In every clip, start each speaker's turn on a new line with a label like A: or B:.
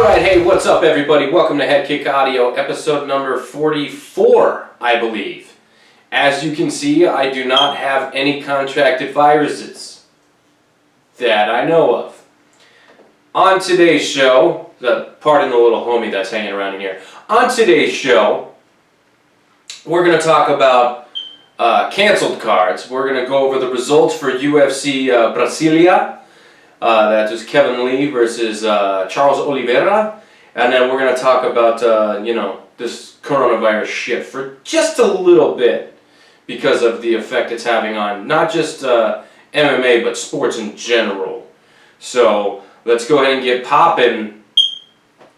A: Alright, hey, what's up everybody? Welcome to HeadKick Audio, episode number 44, I believe. As you can see, I do not have any contracted viruses that I know of. On today's show, pardon the little homie that's hanging around in here. On today's show, we're going to talk about canceled cards. We're going to go over the results for UFC Brasilia. That was Kevin Lee versus Charles Oliveira. And then we're going to talk about, this coronavirus shit for just a little bit because of the effect it's having on not just MMA, but sports in general. So let's go ahead and get popping,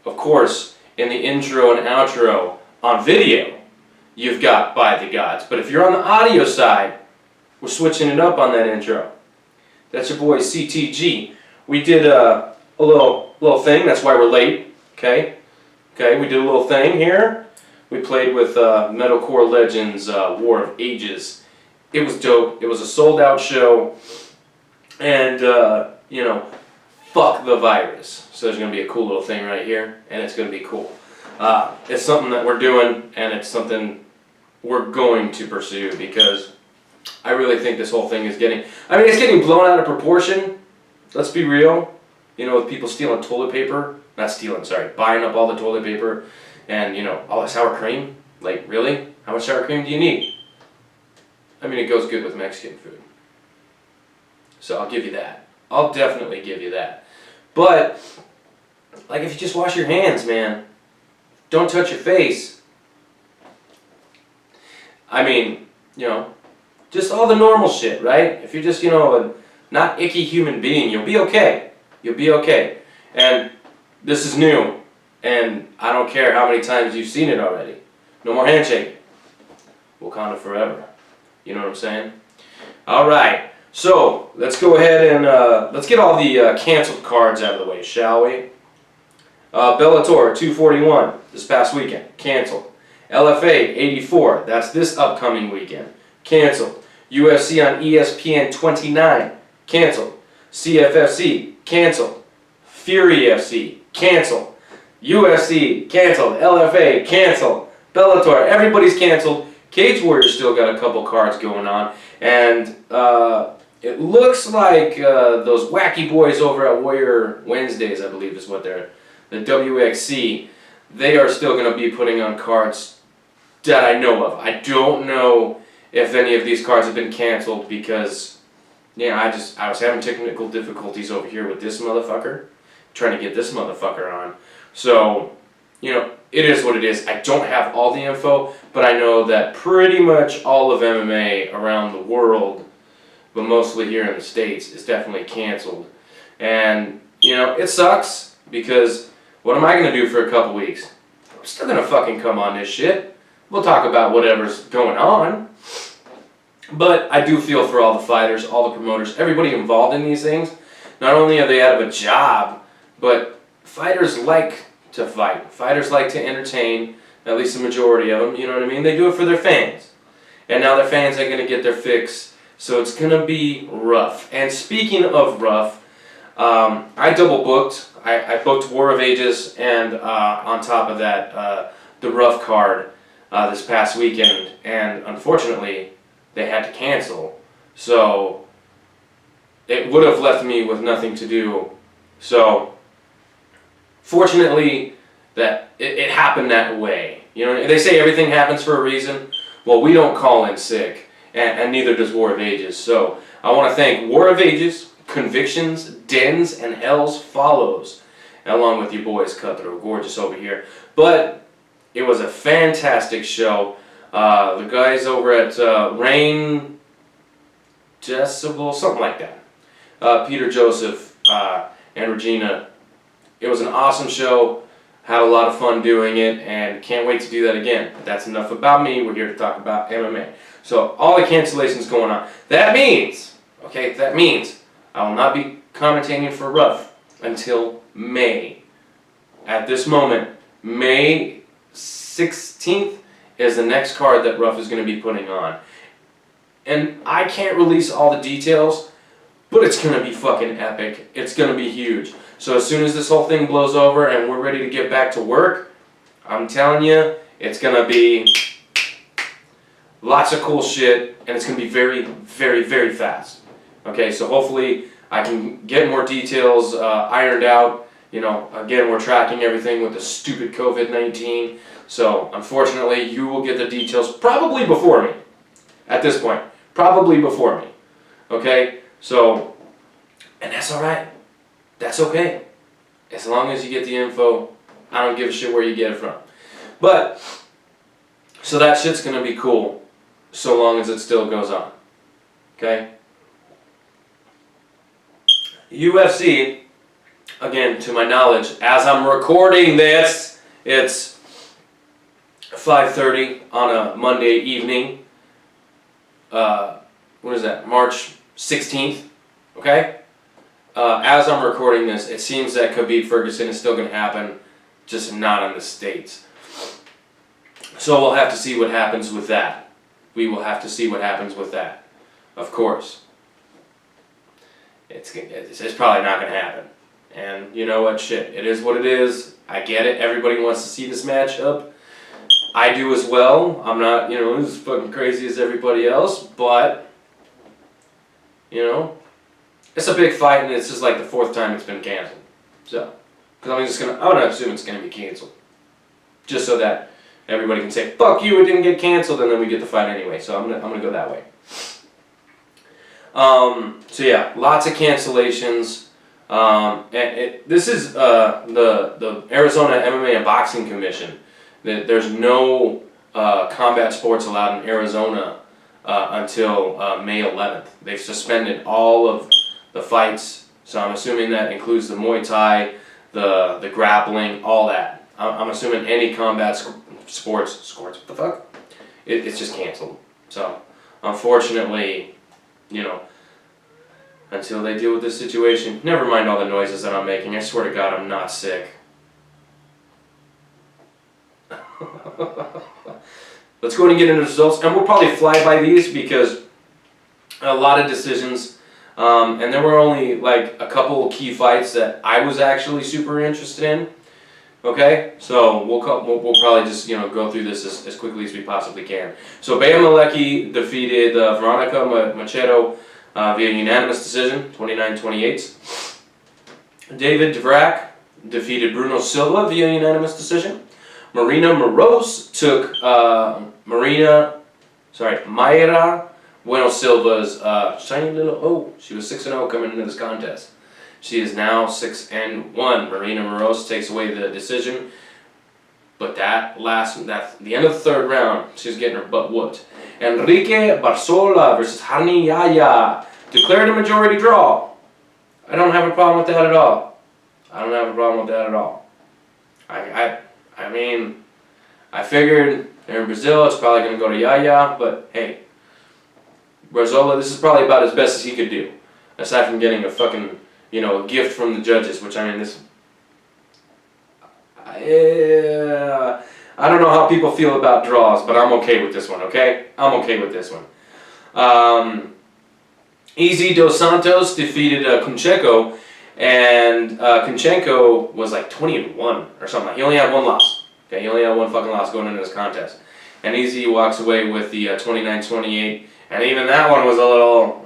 A: of course, in the intro and outro on video. You've got By the Gods. But if you're on the audio side, we're switching it up on that intro. That's your boy CTG. We did a little thing. That's why we're late. Okay, we did a little thing here. We played with Metalcore Legends War of Ages. It was dope. It was a sold-out show. And, fuck the virus. So there's going to be a cool little thing right here. And it's going to be cool. It's something that we're doing. And it's something we're going to pursue because I really think this whole thing is it's getting blown out of proportion. Let's be real. With people stealing toilet paper. Not stealing, sorry. Buying up all the toilet paper and, all the sour cream. Like, really? How much sour cream do you need? It goes good with Mexican food. So I'll give you that. I'll definitely give you that. But, if you just wash your hands, man. Don't touch your face. Just all the normal shit, right? If you're just, a not icky human being, you'll be okay. You'll be okay. And this is new. And I don't care how many times you've seen it already. No more handshaking. Wakanda forever. You know what I'm saying? Alright. So, let's go ahead and let's get all the canceled cards out of the way, shall we? Bellator 241 this past weekend. Canceled. LFA 84. That's this upcoming weekend. Canceled. UFC on ESPN 29. Canceled. CFFC. Canceled. Fury FC. Canceled. UFC. Canceled. LFA. Canceled. Bellator. Everybody's canceled. Cage Warriors still got a couple cards going on. And it looks like those wacky boys over at Warrior Wednesdays, I believe is what they're, the WXC, they are still going to be putting on cards that I know of. I don't know if any of these cards have been canceled because, I was having technical difficulties over here with this motherfucker, trying to get this motherfucker on. So, it is what it is. I don't have all the info, but I know that pretty much all of MMA around the world, but mostly here in the States, is definitely canceled. And, it sucks because what am I going to do for a couple weeks? I'm still going to fucking come on this shit. We'll talk about whatever's going on. But I do feel for all the fighters, all the promoters, everybody involved in these things. Not only are they out of a job, but fighters like to fight. Fighters like to entertain, at least the majority of them, you know what I mean? They do it for their fans. And now their fans ain't going to get their fix, so it's going to be rough. And speaking of rough, I double booked. I booked War of Ages and on top of that, the rough card this past weekend. And unfortunately, they had to cancel. So it would have left me with nothing to do. So fortunately, that it happened that way. They say everything happens for a reason. Well, we don't call in sick, and neither does War of Ages. So I want to thank War of Ages, Convictions, Dens, and Hells Follows, along with your boys Cutthroat Gorgeous over here. But it was a fantastic show. The guys over at Rain Decibel, something like that. Peter Joseph and Regina. It was an awesome show. Had a lot of fun doing it and can't wait to do that again. But that's enough about me. We're here to talk about MMA. So all the cancellations going on. That means I will not be commentating for Rough until May. At this moment, May 16th is the next card that Rough is going to be putting on. And I can't release all the details, but it's going to be fucking epic. It's going to be huge. So as soon as this whole thing blows over and we're ready to get back to work, I'm telling you, it's going to be lots of cool shit, and it's going to be very, very, very fast. Okay, so hopefully I can get more details ironed out. You know, again, we're tracking everything with the stupid COVID-19. So, unfortunately, you will get the details probably before me. At this point. Probably before me. Okay? So, and that's alright. That's okay. As long as you get the info, I don't give a shit where you get it from. But, so that shit's gonna be cool, so long as it still goes on. Okay? UFC, again, to my knowledge, as I'm recording this, it's 5:30 on a Monday evening. What is that? March 16th. Okay? As I'm recording this, it seems that Khabib Ferguson is still going to happen, just not in the States. So we'll have to see what happens with that. We will have to see what happens with that. Of course. It's probably not going to happen. And you know what? Shit. It is what it is. I get it. Everybody wants to see this matchup. I do as well. I'm not, you know, as fucking crazy as everybody else, but, you know, it's a big fight, and it's just like the 4th time it's been canceled. So, because I'm gonna assume it's gonna be canceled, just so that everybody can say, "Fuck you, it didn't get canceled," and then we get the fight anyway. So I'm gonna go that way. So yeah, lots of cancellations. This is the Arizona MMA and Boxing Commission. There's no combat sports allowed in Arizona until May 11th. They've suspended all of the fights, so I'm assuming that includes the Muay Thai, the grappling, all that. I'm assuming any combat sports, what the fuck? It's just canceled. So, unfortunately, you know, until they deal with this situation, never mind all the noises that I'm making. I swear to God, I'm not sick. Let's go ahead and get into the results, and we'll probably fly by these because a lot of decisions, and there were only like a couple of key fights that I was actually super interested in. Okay, so we'll probably just, you know, go through this as quickly as we possibly can. So Bea Malecki defeated Veronica Machado via unanimous decision, 29-28. David Dvorak defeated Bruno Silva via unanimous decision. Marina Moroz took Mayra Bueno Silva's shiny little she was 6-0 coming into this contest. She is now 6-1. Marina Moroz takes away the decision, but the end of the 3rd round, she's getting her butt whooped. Enrique Barzola versus Hani Yaya declared a majority draw. I don't have a problem with that at all. I mean, I figured they're in Brazil, it's probably going to go to Yaya, but hey, Barzola, this is probably about as best as he could do, aside from getting a fucking, you know, a gift from the judges, which, I mean, I don't know how people feel about draws, but I'm okay with this one, okay? I'm okay with this one. Izzy Dos Santos defeated Kunchenko, and Kunchenko was like 20-1 or something. He only had one loss. Okay, he only had one fucking loss going into this contest. And Izzy walks away with the 29-28, and even that one was a little,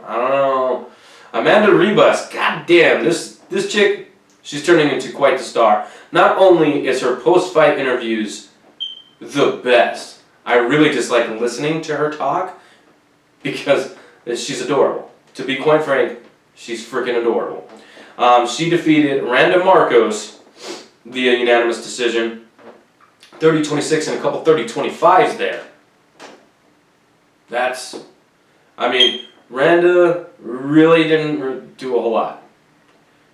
A: I don't know. Amanda Ribas, goddamn, this chick, she's turning into quite the star. Not only is her post-fight interviews the best, I really just like listening to her talk because she's adorable. To be quite frank, she's freaking adorable. She defeated Randa Marcos via unanimous decision, 30-26 and a couple 30-25s there. I mean, Randa really didn't do a whole lot.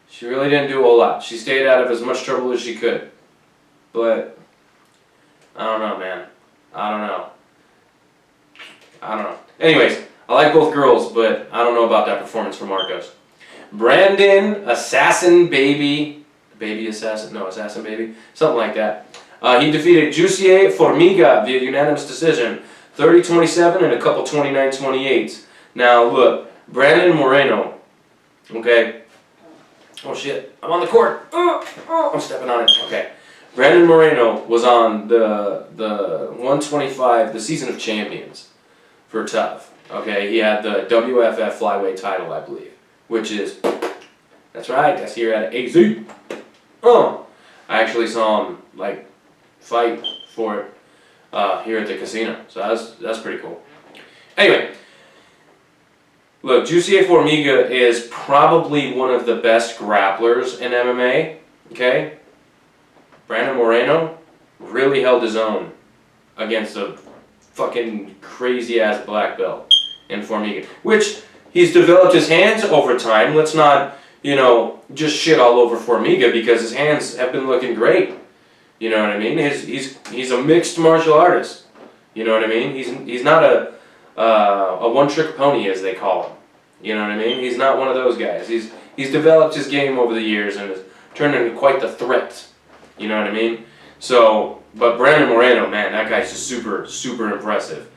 A: She really didn't do a whole lot. She stayed out of as much trouble as she could. But, I don't know, man. I don't know. Anyways, I like both girls, but I don't know about that performance from Marcos. Brandon Assassin Baby. Assassin Baby. Something like that. He defeated Jussier Formiga via unanimous decision, 30-27 and a couple 29-28s. Now look, Brandon Moreno, okay, Oh shit, I'm on the court. I'm stepping on it. Okay. Brandon Moreno was on the 125, the Season of Champions for Tough. Okay, he had the WFF flyweight title, I believe, which is, that's right, that's here at AZ. I actually saw him like fight for it here at the casino, so that's pretty cool. Anyway, look, Jussier Formiga is probably one of the best grapplers in MMA. Okay, Brandon Moreno really held his own against a fucking crazy ass black belt in Formiga, which he's developed his hands over time. Let's not, just shit all over Formiga because his hands have been looking great. You know what I mean? He's a mixed martial artist. You know what I mean? He's not a one-trick pony, as they call him. You know what I mean? He's not one of those guys. He's developed his game over the years and has turned into quite the threat. You know what I mean? So, but Brandon Moreno, man, that guy's just super, super impressive.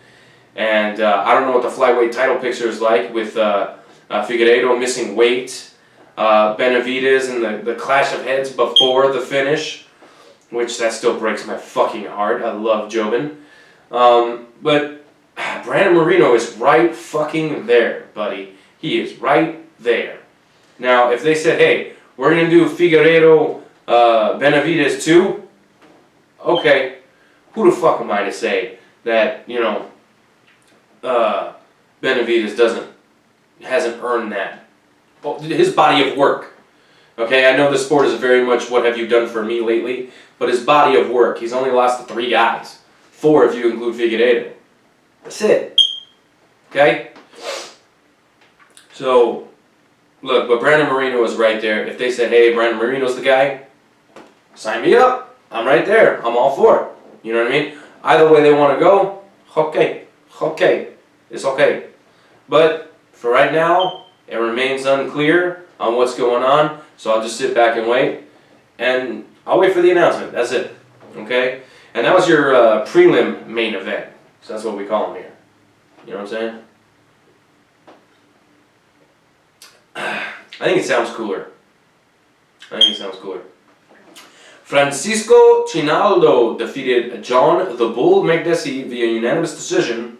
A: And I don't know what the flyweight title picture is like with Figueiredo missing weight, Benavidez and the clash of heads before the finish, which that still breaks my fucking heart. I love Jobin. But Brandon Moreno is right fucking there, buddy. He is right there. Now, if they said, hey, we're going to do Figueiredo, Benavidez too, okay, who the fuck am I to say that, Benavidez hasn't earned that. His body of work. Okay, I know the sport is very much what have you done for me lately, but his body of work, he's only lost to 3 guys. 4 if you include Figueiredo. That's it. Okay? So, look, but Brandon Moreno is right there. If they said, hey, Brandon Moreno's the guy, sign me up. I'm right there. I'm all for it. You know what I mean? Either way they want to go, okay. It's okay. But for right now, it remains unclear on what's going on, so I'll just sit back and wait. And I'll wait for the announcement. That's it. Okay? And that was your prelim main event. So that's what we call them here. You know what I'm saying? I think it sounds cooler. Francisco Chinaldo defeated John the Bull Makdessi via unanimous decision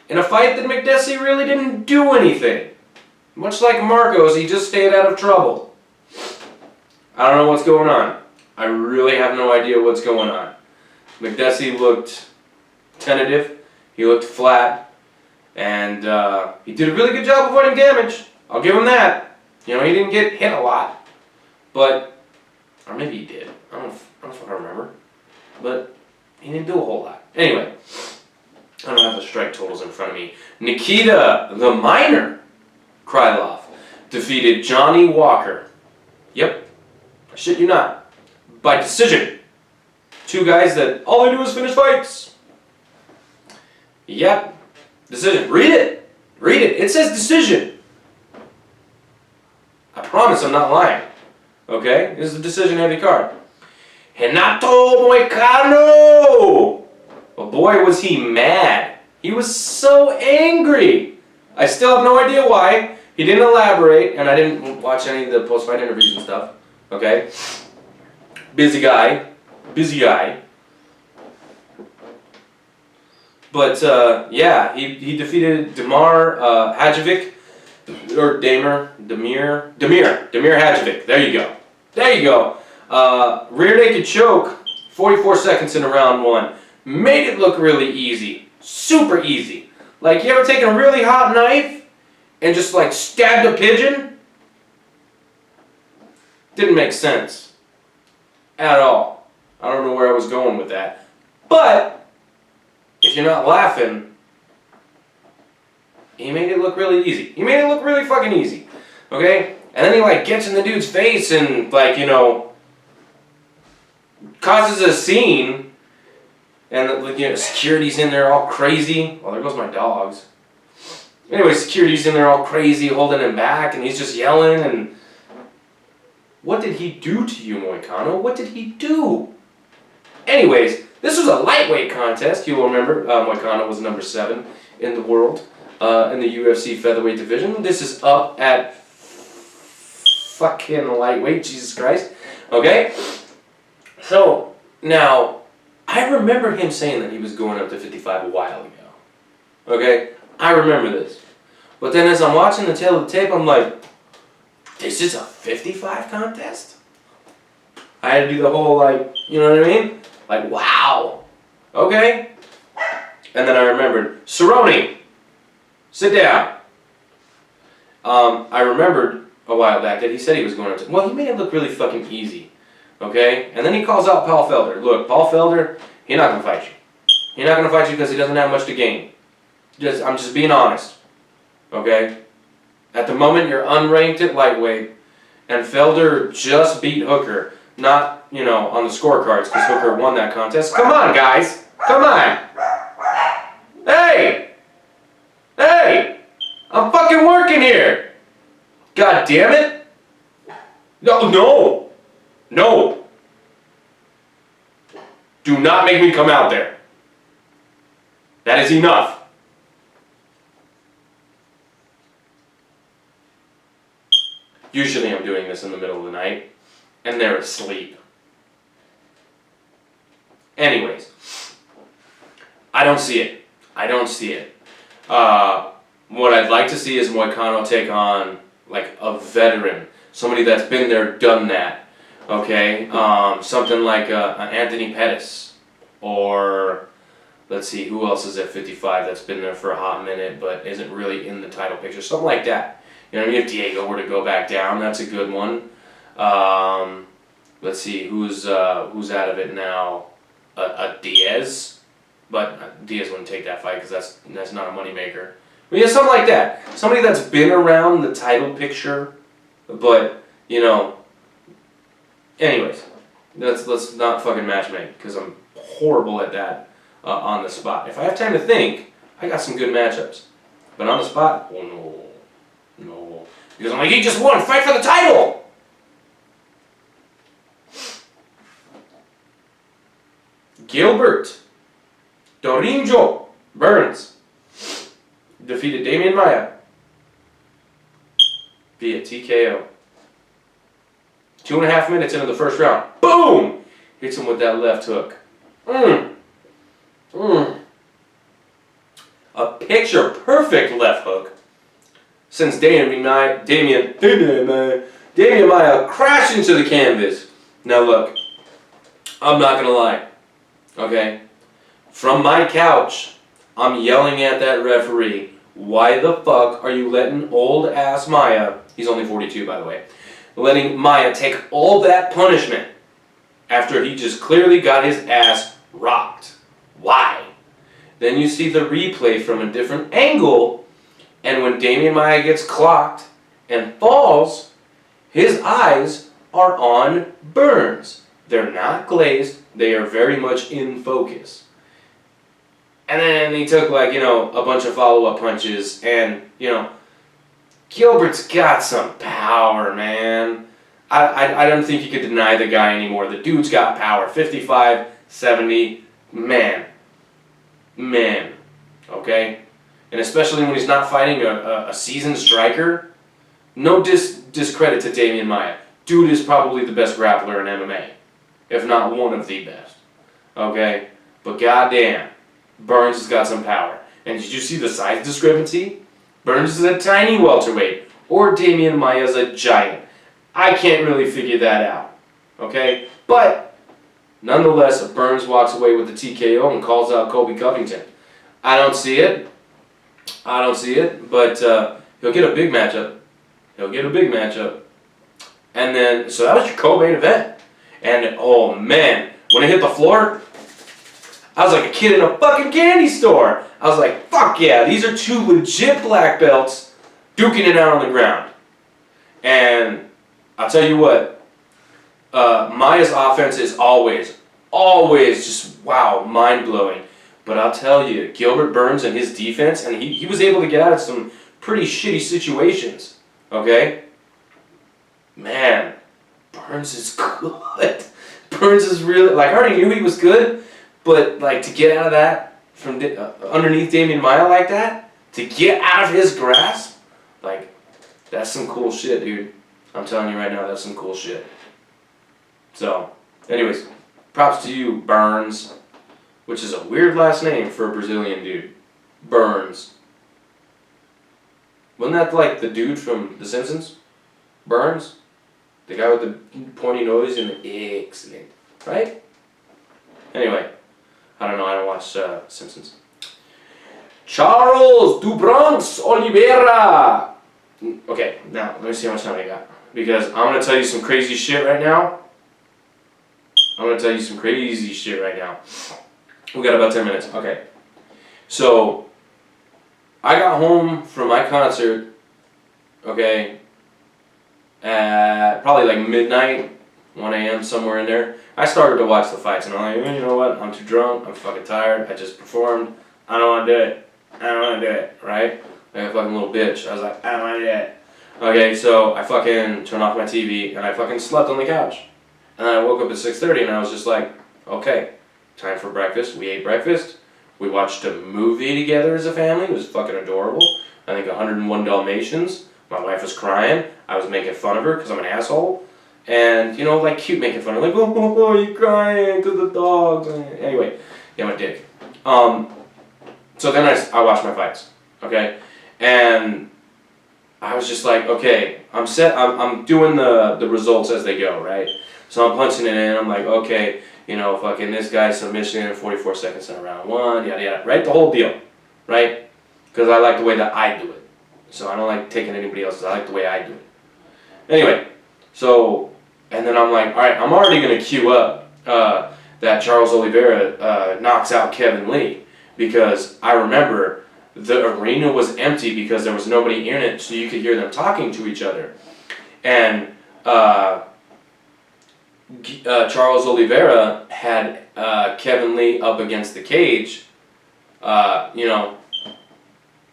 A: in a fight that Makdessi really didn't do anything. Much like Marcos, he just stayed out of trouble. I don't know what's going on. I really have no idea what's going on. Makdessi looked tentative. He looked flat. And he did a really good job avoiding damage. I'll give him that. He didn't get hit a lot. But, or maybe he did. I don't know if I remember. But he didn't do a whole lot. Anyway, I don't have the strike totals in front of me. Nikita the Miner Krylov defeated Johnny Walker. Yep. I shit you not. By decision. 2 guys that all they do is finish fights. Yep. Decision. Read it. It says decision. I promise I'm not lying. Okay? This is a decision heavy card. Renato Moicano! But boy, was he mad. He was so angry. I still have no idea why. He didn't elaborate, and I didn't watch any of the post-fight interviews and stuff. Okay? Busy guy. But, yeah, he defeated Damir Hadjovic, or Damir Hadjovic. There you go. Rear naked choke, 44 seconds in round 1. Made it look really easy. Super easy. Like, you ever taken a really hot knife and just, like, stabbed a pigeon? Didn't make sense. At all. I don't know where I was going with that. But, if you're not laughing, he made it look really easy. He made it look really fucking easy. Okay? And then he, like, gets in the dude's face and, like, causes a scene. And, security's in there all crazy. Well, there goes my dogs. Anyway, security's in there all crazy, holding him back, and he's just yelling, and... What did he do to you, Moicano? What did he do? Anyways, this was a lightweight contest. You'll remember, Moicano was number 7 in the world in the UFC featherweight division. This is up at fucking lightweight, Jesus Christ. Okay? So, now, I remember him saying that he was going up to 55 a while ago. Okay? I remember this. But then as I'm watching the tail of the tape, I'm like, this is a 55 contest? I had to do the whole, like, you know what I mean? Like, wow. Okay? And then I remembered, Cerrone, sit down. I remembered a while back that he said he was going to... Well, he made it look really fucking easy. Okay? And then he calls out Paul Felder. Look, Paul Felder, he's not going to fight you. He's not going to fight you because he doesn't have much to gain. I'm just being honest. Okay? At the moment, you're unranked at lightweight, and Felder just beat Hooker. Not, you know, on the scorecards because Hooker won that contest. Come on, guys. Come on. Hey! Hey! I'm fucking working here! God damn it! No, no! No! Do not make me come out there. That is enough. Usually I'm doing this in the middle of the night, and they're asleep. Anyways, I don't see it. I don't see it. What I'd like to see is Moicano take on, like, a veteran. Somebody that's been there, done that. Okay? Something like Anthony Pettis. Or, let's see, who else is at 55 that's been there for a hot minute but isn't really in the title picture? Something like that. You know what I mean? If Diego were to go back down, that's a good one. Let's see, who's out of it now? A Diaz? But Diaz wouldn't take that fight because that's not a moneymaker. But yeah, something like that. Somebody that's been around the title picture, but, you know... Anyways, let's not fucking matchmake because I'm horrible at that on the spot. If I have time to think, I got some good matchups. But on the spot, oh no. No. Because I'm like, he just won! Fight for the title! Gilbert Dorinjo Burns defeated Damian Maia via TKO. 2.5 minutes into the first round. Boom! Hits him with that left hook. A picture-perfect left hook. Since Damian Maia crashed into the canvas. Now look, I'm not gonna lie, okay? From my couch, I'm yelling at that referee, why the fuck are you letting old ass Maia, he's only 42 by the way, letting Maia take all that punishment after he just clearly got his ass rocked? Why? Then you see the replay from a different angle. And when Damian Maia gets clocked and falls, his eyes are on Burns. They're not glazed. They are very much in focus. And then he took, like, you know, a bunch of follow-up punches. And, you know, Gilbert's got some power, man. I don't think you could deny the guy anymore. The dude's got power. 55, 70, man. Okay? And especially when he's not fighting a seasoned striker, no discredit to Damian Maia. Dude is probably the best grappler in MMA, if not one of the best. Okay? But goddamn, Burns has got some power. And did you see the size discrepancy? Burns is a tiny welterweight, or Damian Maia is a giant. I can't really figure that out. Okay? But, nonetheless, Burns walks away with the TKO and calls out Colby Covington. I don't see it. But he'll get a big matchup. And then, so that was your co-main event. And, oh man, when it hit the floor, I was like a kid in a fucking candy store. I was like, fuck yeah, these are two legit black belts duking it out on the ground. And I'll tell you what, Maia's offense is always just, wow, mind-blowing. But I'll tell you, Gilbert Burns and his defense, and he was able to get out of some pretty shitty situations, okay? Man, Burns is good. Burns is really, like, I already knew he was good, but, like, to get out of that, from underneath Damian Maia like that, to get out of his grasp, like, that's some cool shit, dude. I'm telling you right now, that's some cool shit. So, anyways, props to you, Burns, which is a weird last name for a Brazilian dude. Burns. Wasn't that like the dude from The Simpsons? Burns? The guy with the pointy nose and the excellent. Right? Anyway, I don't know, I don't watch Simpsons. Charles do Bronx Oliveira. Okay, now let me see how much time I got. Because I'm going to tell you some crazy shit right now. We got about 10 minutes. Okay. So, I got home from my concert, okay, at probably like midnight, 1 a.m., somewhere in there. I started to watch the fights, and I'm like, you know what, I'm too drunk, I'm fucking tired, I just performed, I don't want to do it, right? Like a fucking little bitch. I was like, I don't want to do it. Okay, so I fucking turned off my TV, and I fucking slept on the couch. And then I woke up at 6:30, and I was just like, okay, time for breakfast. We ate breakfast. We watched a movie together as a family. It was fucking adorable. I think 101 Dalmatians. My wife was crying. I was making fun of her because I'm an asshole. And, you know, like cute making fun of her. Like, oh, you crying because the dogs. Anyway, yeah, my dick. So then I watched my fights, okay? And I was just like, okay, I'm doing the results as they go, right? So I'm punching it in. I'm like, okay, you know, fucking this guy's submission in 44 seconds in round 1, yada yada, right? The whole deal, right? Because I like the way that I do it. So I don't like taking anybody else's. I like the way I do it. Anyway, so, and then I'm like, all right, I'm already going to queue up that Charles Oliveira knocks out Kevin Lee. Because I remember the arena was empty because there was nobody in it, so you could hear them talking to each other. And Charles Oliveira had Kevin Lee up against the cage. You know,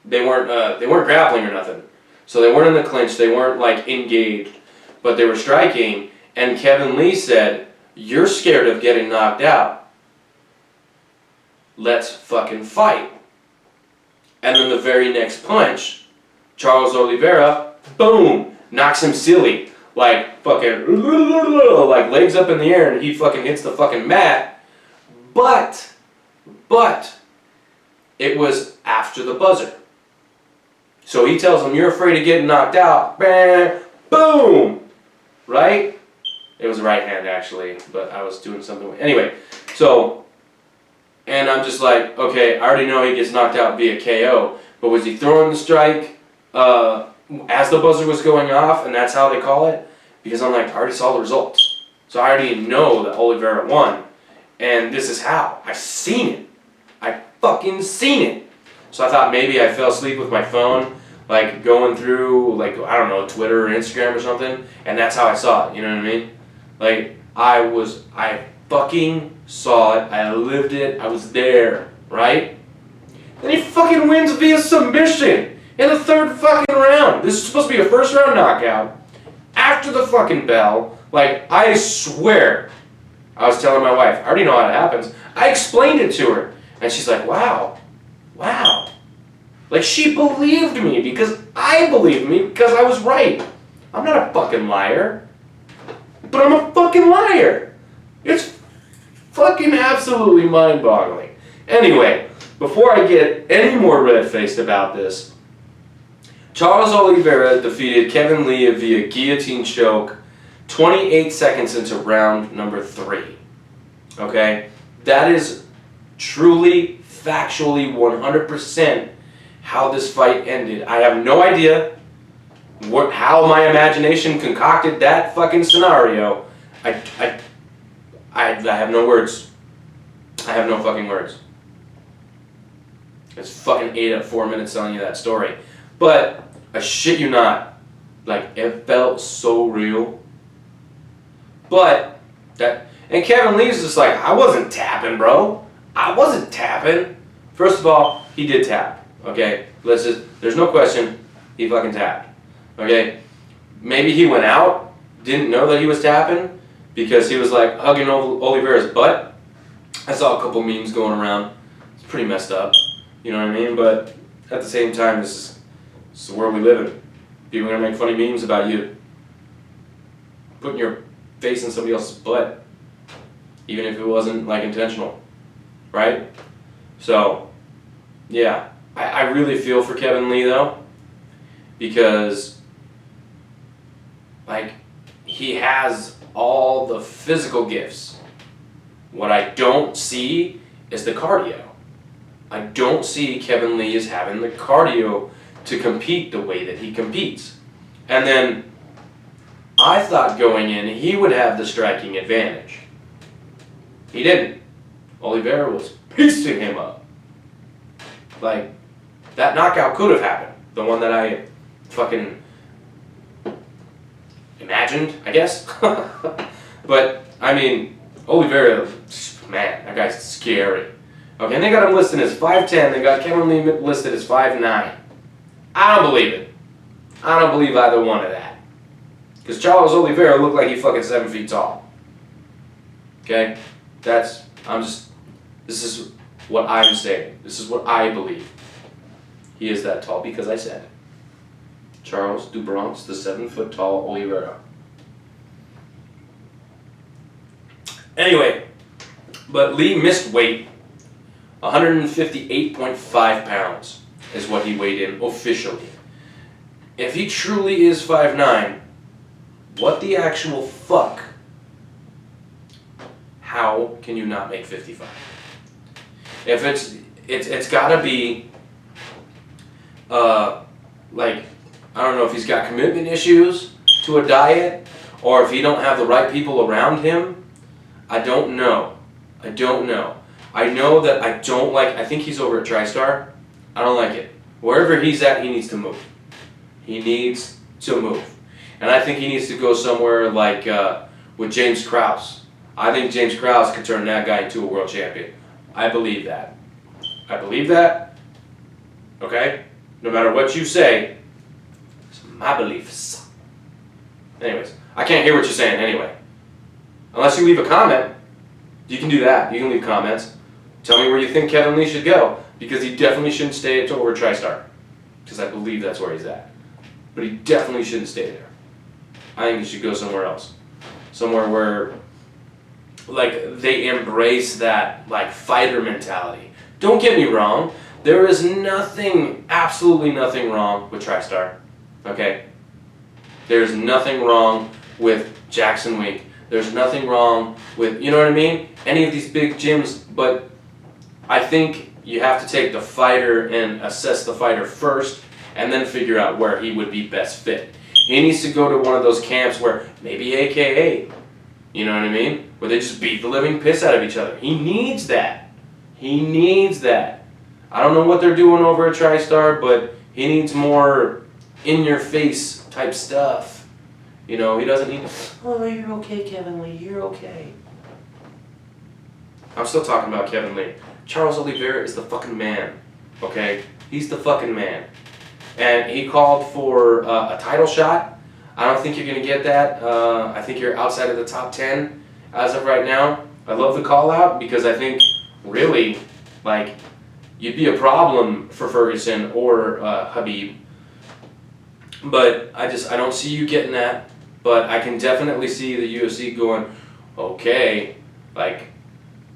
A: they weren't grappling or nothing, so they weren't in the clinch. They weren't like engaged, but they were striking. And Kevin Lee said, "You're scared of getting knocked out. Let's fucking fight." And then the very next punch, Charles Oliveira, boom, knocks him silly. Like, fucking, like, legs up in the air, and he fucking hits the fucking mat. But, it was after the buzzer. So he tells him, you're afraid of getting knocked out. Bam, boom, right? It was a right hand, actually, but I was doing something. Anyway, so... And I'm just like, okay, I already know he gets knocked out via KO, but was he throwing the strike as the buzzer was going off, and that's how they call it? Because I'm like, I already saw the results. So I already know that Oliveira won, and this is how. I seen it. I fucking seen it. So I thought maybe I fell asleep with my phone, like going through, like, I don't know, Twitter or Instagram or something, and that's how I saw it, you know what I mean? Like, I fucking saw it, I lived it, I was there, right? And he fucking wins via submission in the third fucking round. This is supposed to be a first round knockout. After the fucking bell, like, I swear, I was telling my wife, I already know how it happens. I explained it to her, and she's like, wow. Like, she believed me because I believed me because I was right. I'm not a fucking liar, but I'm a fucking liar. It's fucking absolutely mind-boggling. Anyway, before I get any more red-faced about this, Charles Oliveira defeated Kevin Lee via guillotine choke 28 seconds into round number 3. Okay? That is truly, factually, 100% how this fight ended. I have no idea how my imagination concocted that fucking scenario. I have no words. I have no fucking words. It's fucking 8 at 4 minutes telling you that story. But, I shit you not, like, it felt so real. But, and Kevin Lee's just like, I wasn't tapping, bro. I wasn't tapping. First of all, he did tap, okay? There's no question, he fucking tapped, okay? Maybe he went out, didn't know that he was tapping, because he was like hugging Oliveira's butt. I saw a couple memes going around. It's pretty messed up, you know what I mean? But at the same time, this is the world we live in. People are gonna make funny memes about you. putting your face in somebody else's butt, even if it wasn't like intentional, right? So, yeah, I really feel for Kevin Lee though, because like he has all the physical gifts. What I don't see is the cardio. I don't see Kevin Lee as having the cardio to compete the way that he competes. And then I thought going in he would have the striking advantage. He didn't. Oliveira was piecing him up. Like, that knockout could have happened. The one that I fucking imagined, I guess. But, I mean, Oliveira, man, that guy's scary. Okay, and they got him listed as 5'10", they got Kevin Lee listed as 5'9". I don't believe it. I don't believe either one of that. Because Charles Oliveira looked like he fucking 7 feet tall. Okay? This is what I'm saying. This is what I believe. He is that tall because I said it. Charles do Bronx, the 7-foot-tall Oliveira. Anyway, but Lee missed weight. 158.5 pounds is what he weighed in officially. If he truly is 5'9", what the actual fuck? How can you not make 55? If it's gotta be, like, I don't know if he's got commitment issues to a diet, or if he don't have the right people around him. I don't know. I know that I think he's over at TriStar. I don't like it. Wherever he's at, he needs to move. He needs to move. And I think he needs to go somewhere like with James Krause. I think James Krause could turn that guy into a world champion. I believe that. Okay? No matter what you say, it's my beliefs. Anyways, I can't hear what you're saying anyway. Unless you leave a comment. You can do that. You can leave comments. Tell me where you think Kevin Lee should go. Because he definitely shouldn't stay over TriStar. Because I believe that's where he's at. But he definitely shouldn't stay there. I think he should go somewhere else. Somewhere where, like, they embrace that, like, fighter mentality. Don't get me wrong. There is nothing, absolutely nothing wrong with TriStar. Okay? There's nothing wrong with Jackson Wink. There's nothing wrong with, you know what I mean? Any of these big gyms, but I think you have to take the fighter and assess the fighter first and then figure out where he would be best fit. He needs to go to one of those camps where, maybe AKA, you know what I mean? Where they just beat the living piss out of each other. He needs that. I don't know what they're doing over at TriStar, but he needs more in-your-face type stuff. You know, he doesn't need, oh, you're okay, Kevin Lee, you're okay. I'm still talking about Kevin Lee. Charles Oliveira is the fucking man, okay? He's the fucking man. And he called for a title shot. I don't think you're going to get that. I think you're outside of the top 10 as of right now. I love the call out because I think, really, like, you'd be a problem for Ferguson or Khabib. But I don't see you getting that. But I can definitely see the UFC going, okay, like,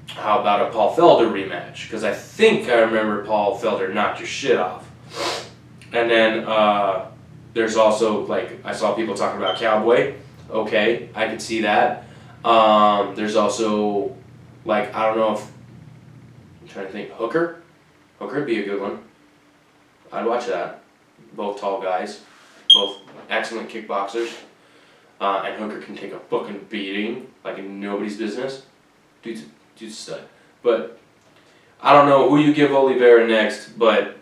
A: how about a Paul Felder rematch? Because I think I remember Paul Felder knocked your shit off. And then there's also, like, I saw people talking about Cowboy. Okay, I could see that. There's also, like, I don't know if, I'm trying to think, Hooker? Hooker would be a good one. I'd watch that. Both tall guys. Both excellent kickboxers. And Hooker can take a fucking beating like in nobody's business. Dude's a stud. But I don't know who you give Oliveira next, but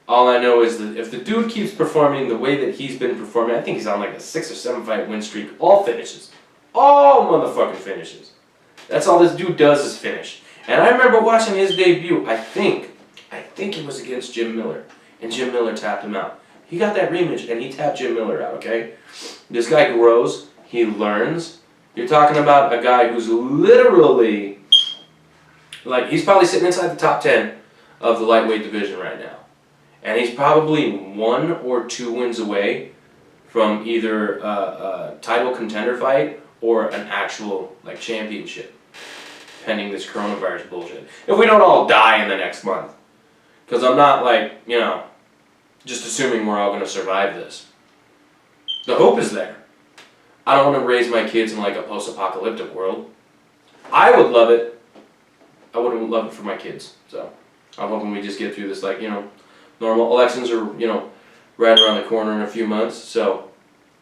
A: all I know is that if the dude keeps performing the way that he's been performing, I think he's on like a 6 or 7 fight win streak. All finishes. All motherfucking finishes. That's all this dude does is finish. And I remember watching his debut, I think it was against Jim Miller. And Jim Miller tapped him out. He got that rematch and he tapped Jim Miller out, okay? This guy grows, he learns. You're talking about a guy who's literally, like, he's probably sitting inside the top 10 of the lightweight division right now. And he's probably 1 or 2 wins away from either a title contender fight or an actual like championship, pending this coronavirus bullshit. If we don't all die in the next month, because I'm not like, you know, just assuming we're all going to survive this. The hope is there. I don't want to raise my kids in like a post-apocalyptic world. I would love it. I wouldn't love it for my kids. So I'm hoping we just get through this, like, you know, normal. Elections are, you know, right around the corner in a few months, so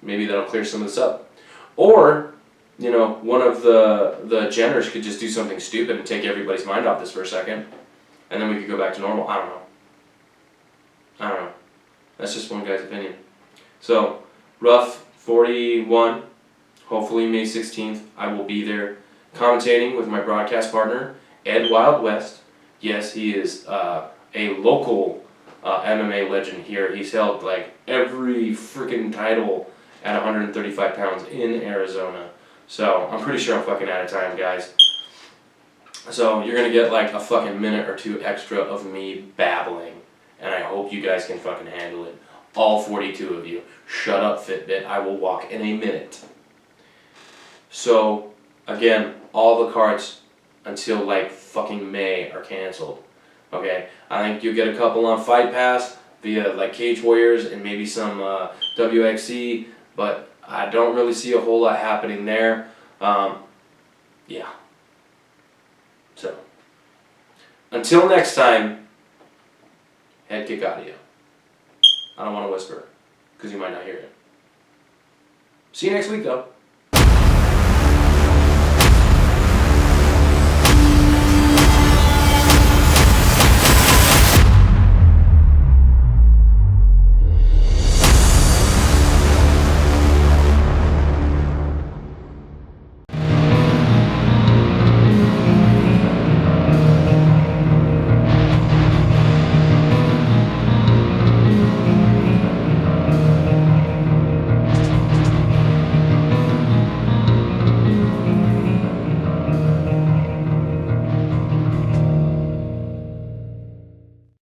A: maybe that'll clear some of this up. Or, you know, one of the Jenners could just do something stupid and take everybody's mind off this for a second, and then we could go back to normal. I don't know. That's just one guy's opinion. So, Rough 41, hopefully May 16th, I will be there commentating with my broadcast partner, Ed Wild West. Yes, he is a local MMA legend here. He's held like every freaking title at 135 pounds in Arizona. So I'm pretty sure I'm fucking out of time, guys. So you're gonna get like a fucking minute or two extra of me babbling, and I hope you guys can fucking handle it. All 42 of you. Shut up, Fitbit. I will walk in a minute. So again, all the cards until like fucking May are canceled. Okay, I think you'll get a couple on Fight Pass via like Cage Warriors and maybe some WXC, but I don't really see a whole lot happening there. Yeah. So, until next time, HeadKick audio. I don't want to whisper, because you might not hear it. See you next week, though.